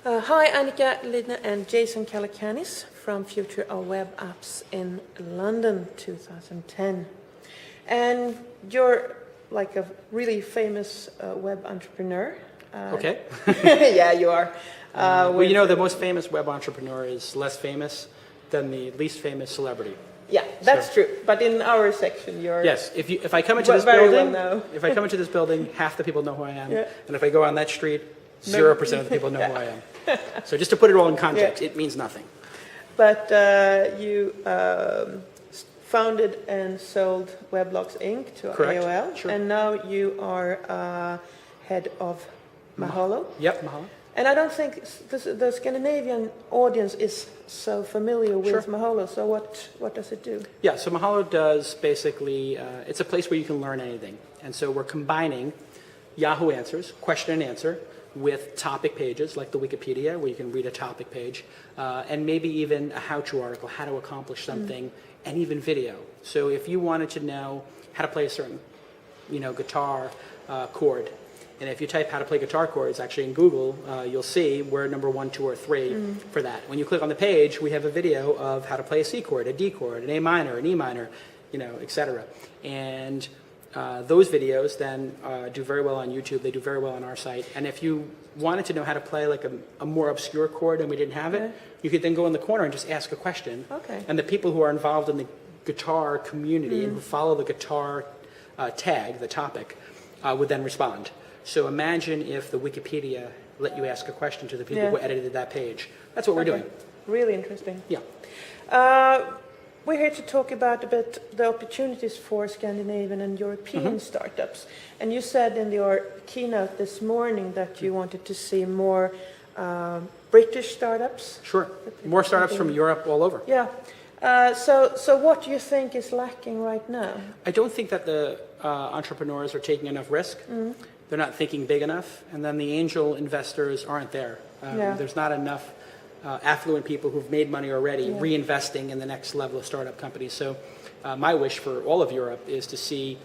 Hi, Annika, Lidne, and Jason Calacanis from Future of Web Apps in London, 2010. And you're like a really famous web entrepreneur. Okay. Yeah, you are. Well, you know, the most famous web entrepreneur is less famous than the least famous celebrity. Yeah, that's true. But in our section, you're yes. If I come into this very building, well known. if I come into this building, half the people know who I am, Yeah. and if I go on that street, 0% of the people know who I am. So just to put it all in context, it means nothing. But you founded and sold Weblogs Inc. to Correct. AOL, Sure. and now you are head of Mahalo. Yep, Mahalo. And I don't think the Scandinavian audience is so familiar with Mahalo. So what does it do? Yeah, so Mahalo does basically, it's a place where you can learn anything. And so we're combining Yahoo Answers, question and answer, with topic pages like the Wikipedia, where you can read a topic page, and maybe even a how-to article, how to accomplish something, and even video. So if you wanted to know how to play a certain, guitar chord, and if you type how to play guitar chords, actually in Google, you'll see we're number 1, 2, or 3 for that. When you click on the page, we have a video of how to play a C chord, a D chord, an A minor, an E minor, etc. And those videos then do very well on YouTube. They do very well on our site. And if you wanted to know how to play like a more obscure chord and we didn't have it, you could then go in the corner and just ask a question. Okay. And the people who are involved in the guitar community and who follow the guitar tag, the topic, would then respond. So imagine if the Wikipedia let you ask a question to the people who edited that page. That's what we're doing. Really interesting. Yeah. We're here to talk about a bit the opportunities for Scandinavian and European startups. And you said in your keynote this morning that you wanted to see more British startups. Sure. More startups from Europe all over. Yeah. So what do you think is lacking right now? I don't think that the entrepreneurs are taking enough risk. They're not thinking big enough. And then the angel investors aren't there. There's not enough affluent people who've made money already reinvesting in the next level of startup companies. So my wish for all of Europe is to see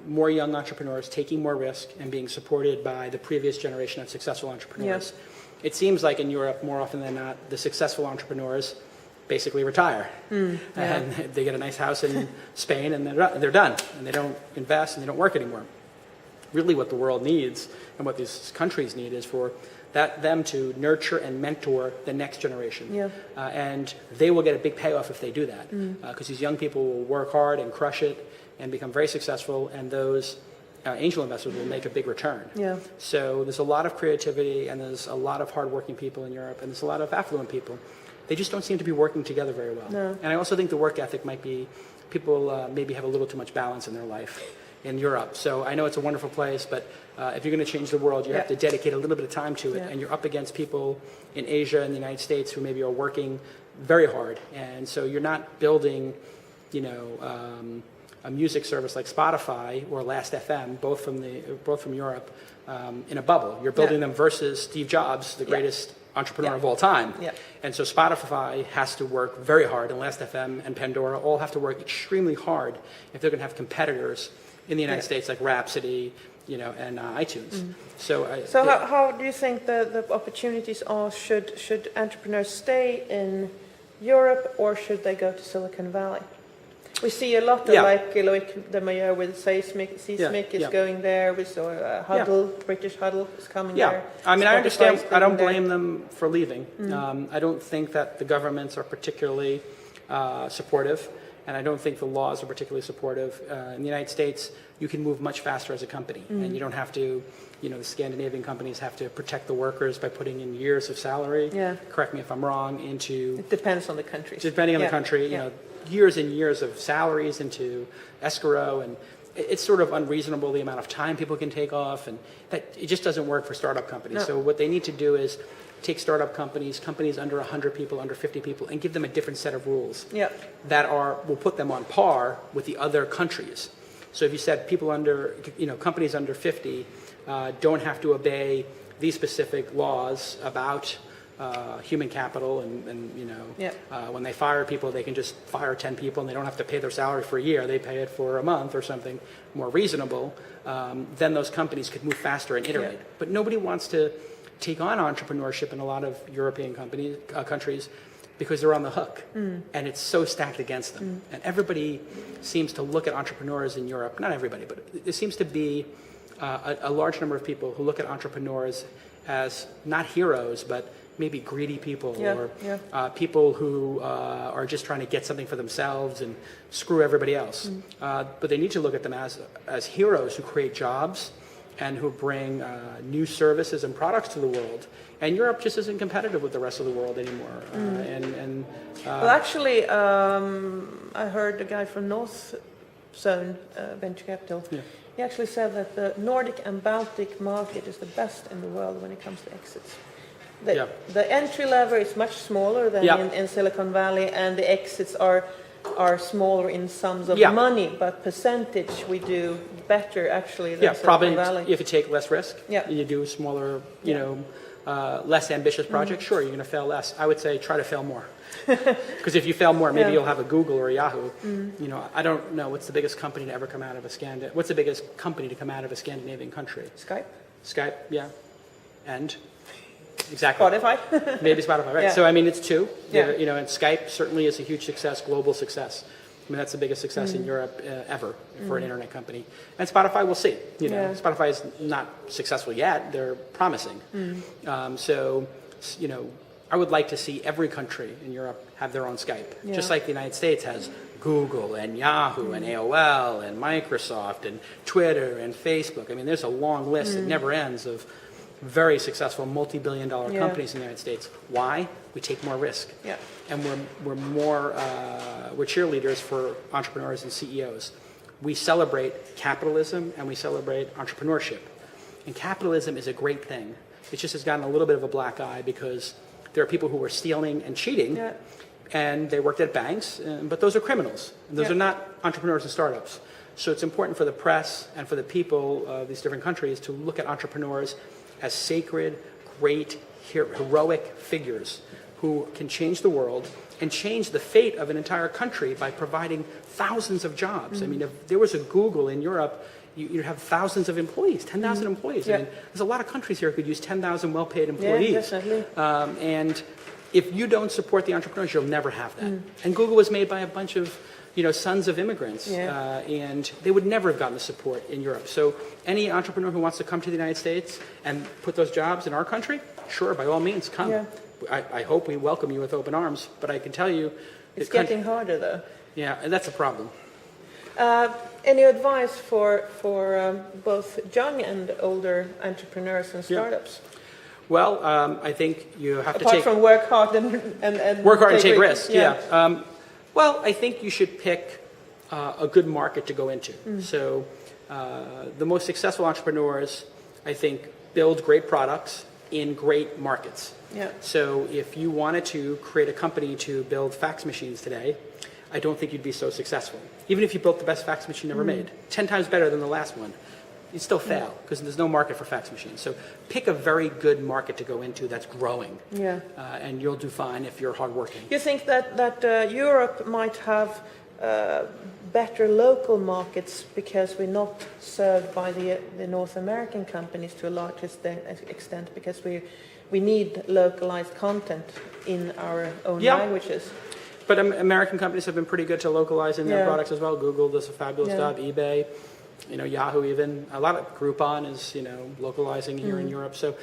more young entrepreneurs taking more risk and being supported by the previous generation of successful entrepreneurs. It seems like in Europe, more often than not, the successful entrepreneurs basically retire. And they get a nice house in Spain and they're done. And they don't invest and they don't work anymore. Really what the world needs and what these countries need is for them to nurture and mentor the next generation. And they will get a big payoff if they do that. Because these young people will work hard and crush it and become very successful, and those angel investors will make a big return. So there's a lot of creativity, and there's a lot of hardworking people in Europe, and there's a lot of affluent people. They just don't seem to be working together very well. And I also think the work ethic might be, people maybe have a little too much balance in their life in Europe. So I know it's a wonderful place, but if you're going to change the world, you have to dedicate a little bit of time to it. And you're up against people in Asia and the United States who maybe are working very hard. And so you're not building, a music service like Spotify or Last.fm, both from Europe, in a bubble. You're building them versus Steve Jobs, the greatest entrepreneur of all time. And so Spotify has to work very hard, and Last.fm and Pandora all have to work extremely hard if they're going to have competitors in the United States like Rhapsody, and iTunes. So how do you think the opportunities are? Should entrepreneurs stay in Europe or should they go to Silicon Valley? We see a lot of like Loic de Meyer with Seismic is going there. We saw Huddle, British Huddle is coming there. I mean, I understand. I don't blame them for leaving. I don't think that the governments are particularly supportive. And I don't think the laws are particularly supportive. In the United States, you can move much faster as a company. And you don't have to, the Scandinavian companies have to protect the workers by putting in years of salary. Correct me if I'm wrong, into... It depends on the country. Depending on the country, years and years of salaries into escrow. And it's sort of unreasonable the amount of time people can take off. And that it just doesn't work for startup companies. So what they need to do is take startup companies under 100 people, under 50 people, and give them a different set of rules that will put them on par with the other countries. So if you said people under, companies under 50 don't have to obey these specific laws about human capital, and when they fire people, they can just fire 10 people and they don't have to pay their salary for a year. They pay it for a month or something more reasonable. Then those companies could move faster and iterate. But nobody wants to take on entrepreneurship in a lot of European countries because they're on the hook, and it's so stacked against them. And everybody seems to look at entrepreneurs in Europe, not everybody, but there seems to be a large number of people who look at entrepreneurs as not heroes, but maybe greedy people or people who are just trying to get something for themselves and screw everybody else. But they need to look at them as heroes who create jobs and who bring new services and products to the world. And Europe just isn't competitive with the rest of the world anymore. Well, actually, I heard a guy from North Zone Venture Capital. Yeah. He actually said that the Nordic and Baltic market is the best in the world when it comes to exits. The entry level is much smaller than in Silicon Valley, and the exits are smaller in sums of money, but percentage we do better actually than Silicon Valley. If you take less risk, you do smaller, you know, less ambitious projects, sure, you're going to fail less. I would say try to fail more. Because if you fail more, maybe you'll have a Google or a Yahoo. You know, I don't know what's the biggest company to ever come out of what's the biggest company to come out of a Scandinavian country? Skype, yeah. And exactly. Spotify. Maybe Spotify, right? Yeah. So I mean, it's two. Yeah. You know, and Skype certainly is a huge success, global success. I mean, that's the biggest success in Europe ever for an internet company. And Spotify, we'll see. You know, Spotify is not successful yet. They're promising. So, you know, I would like to see every country in Europe have their own Skype, just like the United States has Google and Yahoo and AOL and Microsoft and Twitter and Facebook. I mean, there's a long list that never ends of very successful multi-billion-dollar companies in the United States. Why? We take more risk, and we're cheerleaders for entrepreneurs and CEOs. We celebrate capitalism and we celebrate entrepreneurship, and capitalism is a great thing. It just has gotten a little bit of a black eye because there are people who are stealing and cheating, and they worked at banks, but those are criminals. Those are not entrepreneurs and startups. So it's important for the press and for the people of these different countries to look at entrepreneurs as sacred, great, heroic figures who can change the world and change the fate of an entire country by providing thousands of jobs. I mean, if there was a Google in Europe, you'd have thousands of employees, 10,000 employees. I mean, there's a lot of countries here who could use 10,000 well-paid employees. Yeah, definitely. And if you don't support the entrepreneurs, you'll never have that. And Google was made by a bunch of, you know, sons of immigrants, and they would never have gotten the support in Europe. So any entrepreneur who wants to come to the United States and put those jobs in our country, sure, by all means, come. Yeah. I hope we welcome you with open arms, but I can tell you... It's getting harder, though. Yeah, and that's a problem. Any advice for both young and older entrepreneurs and startups? Well, I think you have to Apart from work hard and work hard and take risks. Well, I think you should pick a good market to go into. So the most successful entrepreneurs, I think, build great products in great markets. So if you wanted to create a company to build fax machines today, I don't think you'd be so successful. Even if you built the best fax machine ever made, 10 times better than the last one, you'd still fail because there's no market for fax machines. So pick a very good market to go into that's growing, and you'll do fine if you're hardworking. You think that Europe might have better local markets because we're not served by the North American companies to a large extent because we need localized content in our own languages? But American companies have been pretty good to localizing their products as well. Google does a fabulous job. eBay, you know, Yahoo even. A lot of Groupon is, you know, localizing here in Europe. So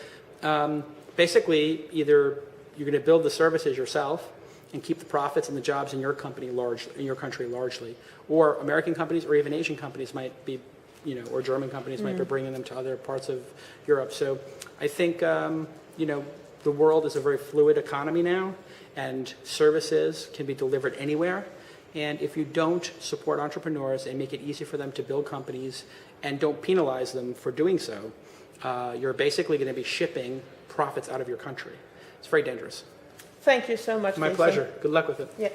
basically, either you're going to build the services yourself and keep the profits and the jobs in your company in your country largely, or American companies or even Asian companies might be, you know, or German companies might be bringing them to other parts of Europe. So I think, you know, the world is a very fluid economy now, and services can be delivered anywhere. And if you don't support entrepreneurs and make it easy for them to build companies and don't penalize them for doing so, you're basically going to be shipping profits out of your country. It's very dangerous. Thank you so much, My Jason. pleasure. Good luck with it. Yeah.